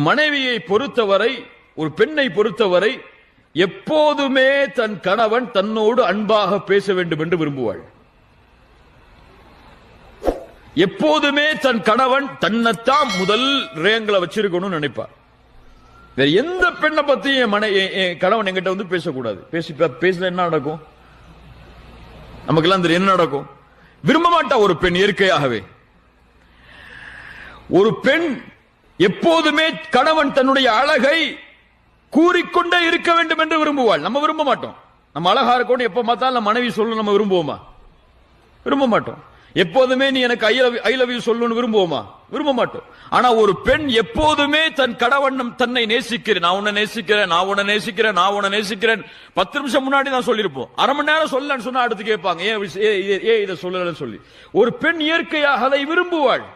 மனைவியை பொறுத்தவரை, ஒரு பெண்ணை பொறுத்தவரை எப்போதுமே தன் கணவன் தன்னோடு அன்பாக பேச வேண்டும் என்று விரும்புவாள். எப்போதுமே தன் கணவன் தன்னைத்தான் முதல் ரேங்களை வச்சிருக்கணும்னு நினைப்பார். வேற எந்த பெண்ணை பத்தி என் கணவன் என்கிட்ட வந்து பேசக்கூடாது. பேசல என்ன நடக்கும்? நமக்கெல்லாம் தெரியும் என்ன நடக்கும். விரும்ப மாட்டா ஒரு பெண் இயற்கையாகவே. ஒரு பெண் எப்போதுமே கணவன் தன்னுடைய அழகை கூறிக்கொண்டே இருக்க வேண்டும் என்று விரும்புவாள். நம்ம விரும்ப மாட்டோம். நம்ம அழகா இருக்கணும் எப்ப பார்த்தாலும் மனைவி சொல்ல நம்ம விரும்புவோமா? விரும்ப மாட்டோம். எப்போதுமே நீ எனக்கு ஐ லவ் யூ சொல்லணும்னு விரும்புவோமா? விரும்ப மாட்டோம். ஆனா ஒரு பெண் எப்போதுமே தன் கணவன் தன்னை நேசிக்கிறேன், நான் உன்னை நேசிக்கிறேன், நான் உன்னை நேசிக்கிறேன், நான் உன்னை நேசிக்கிறேன் 10 நிமிஷம் முன்னாடி நான் சொல்லிருப்போம். அரை மணி நேரம் சொல்லலன்னு சொன்னா அடுத்து கேட்பாங்க ஏன் இதை சொல்லலன்னு சொல்லி. ஒரு பெண் இயற்கையாக அதை விரும்புவாள்.